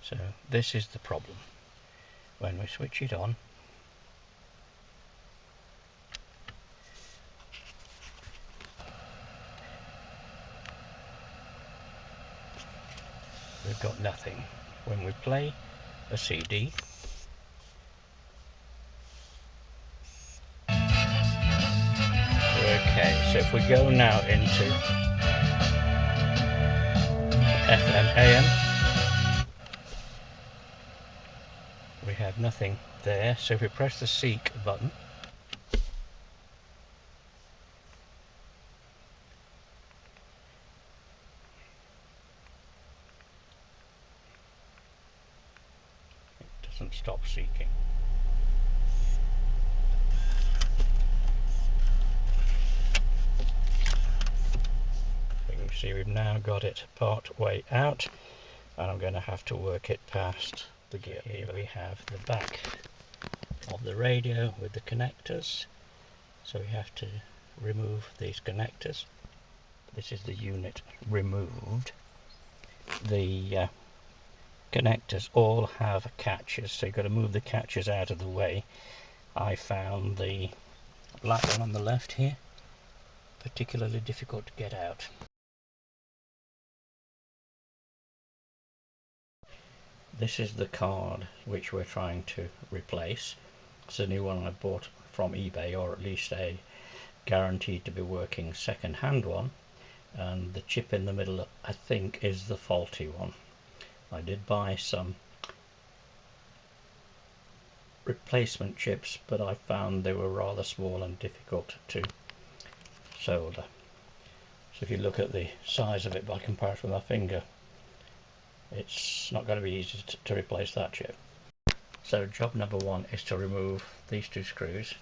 So this is the problem. When we switch it on, we've got nothing. When we play a CD, okay, so if we go now into FM AM, we have nothing there. So if we press the seek button, it doesn't stop seeking. You can see we've now got it part way out, and I'm going to have to work it past the gear. Here we have the back of the radio with the connectors, so we have to remove these connectors. This is the unit removed. The connectors all have catches, so you've got to move the catches out of the way. I found the black one on the left here particularly difficult to get out. This is the card which we're trying to replace. It's a new one I bought from eBay, or at least a guaranteed to be working second-hand one, and the chip in the middle I think is the faulty one. I did buy some replacement chips, but I found they were rather small and difficult to solder. So if you look at the size of it by comparison with my finger, it's not going to be easy to replace that chip. So job number one is to remove these two screws,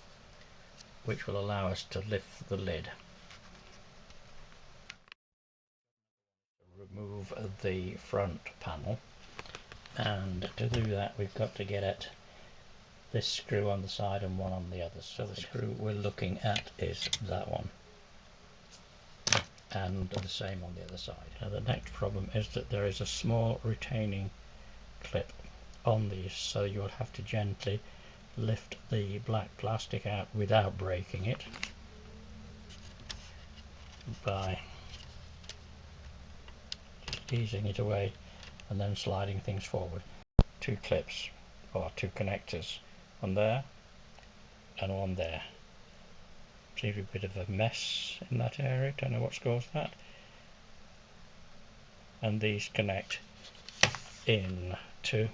which will allow us to lift the lid. Remove the front panel, and to do that we've got to get at this screw on the side and one on the other. So the screw we're looking at is that one, and the same on the other side. Now the next problem is that there is a small retaining clip on these, so you'll have to gently lift the black plastic out without breaking it by just easing it away and then sliding things forward. Two clips, or two connectors, one there and one there. Seems a bit of a mess in that area, don't know what's caused that. And these connect in to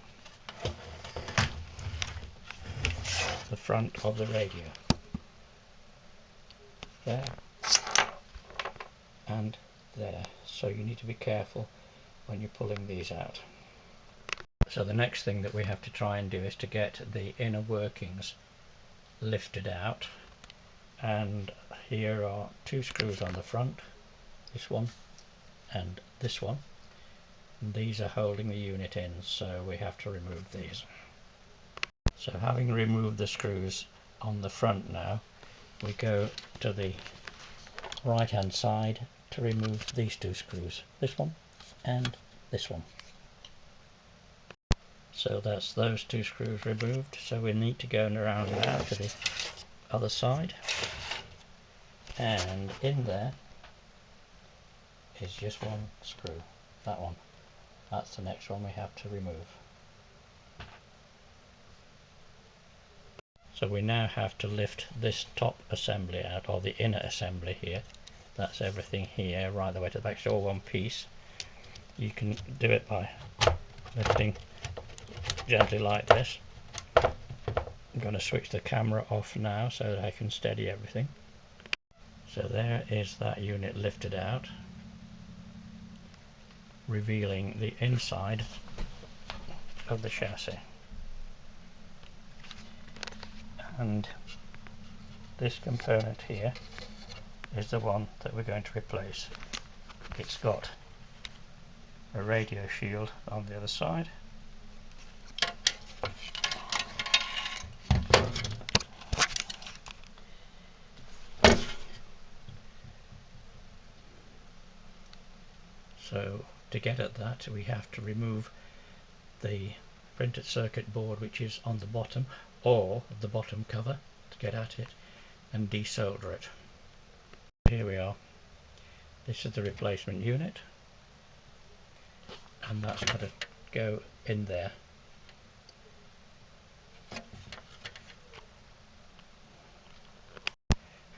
the front of the radio. There and there. So you need to be careful when you're pulling these out. So the next thing that we have to try and do is to get the inner workings lifted out, and here are two screws on the front, this one and this one, and these are holding the unit in, so we have to remove these. So having removed the screws on the front now, we go to the right hand side to remove these two screws, this one and this one. So that's those two screws removed, so we need to go around now to the other side, and in there is just one screw, that one. That's the next one we have to remove. So we now have to lift this top assembly out, or the inner assembly here. That's everything here right the way to the back. It's all one piece. You can do it by lifting gently like this. I'm going to switch the camera off now so that I can steady everything. So there is that unit lifted out, revealing the inside of the chassis. And this component here is the one that we're going to replace. It's got a radio shield on the other side, so to get at that we have to remove the printed circuit board which is on the bottom, or the bottom cover, to get at it and desolder it. Here we are. This is the replacement unit, and that's got to go in there.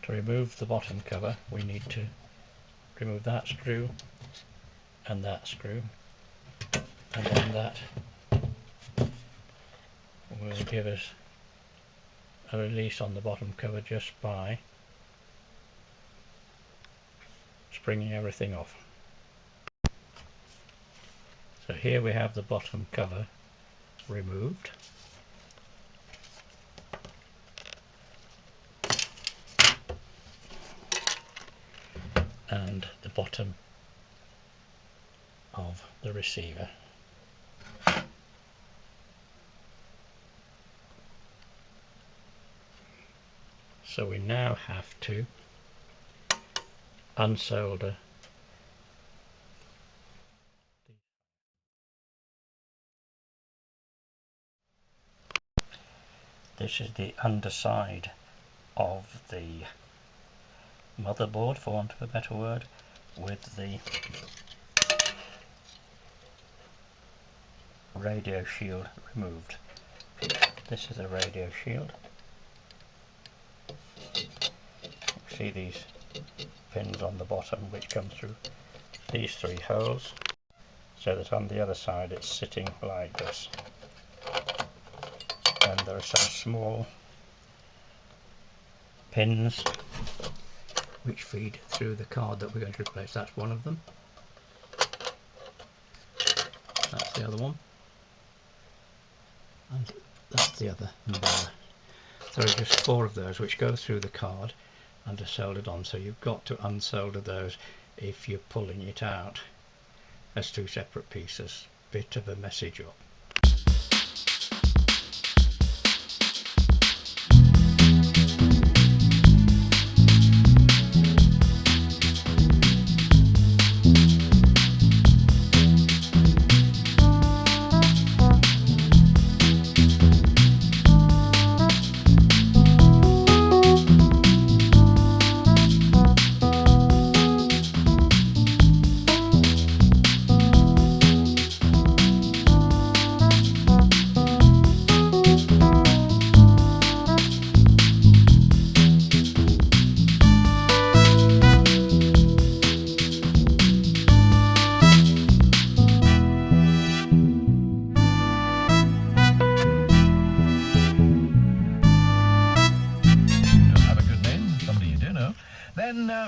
To remove the bottom cover, we need to remove that screw and that screw, and then that will give us a release on the bottom cover just by springing everything off. So here we have the bottom cover removed. And the bottom of the receiver. So we now have to unsolder this is the underside of the motherboard, for want of a better word, with the radio shield removed. This is a radio shield. You see these pins on the bottom which come through these three holes, so that on the other side it's sitting like this. And there are some small pins which feed through the card that we're going to replace. That's one of them. That's the other one. And that's the other there. There are just four of those which go through the card and are soldered on, so you've got to unsolder those if you're pulling it out as two separate pieces. Bit of a messy job.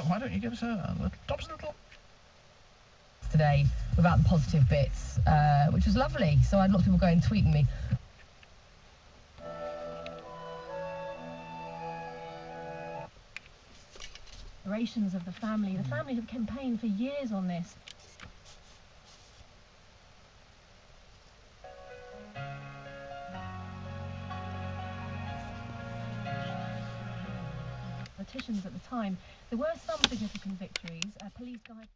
Why don't you give us a little today without the positive bits, which was lovely. So I had lots of people going tweeting me. Generations of the family have campaigned for years on this. Politicians at the time, there were some significant victories. Police guide.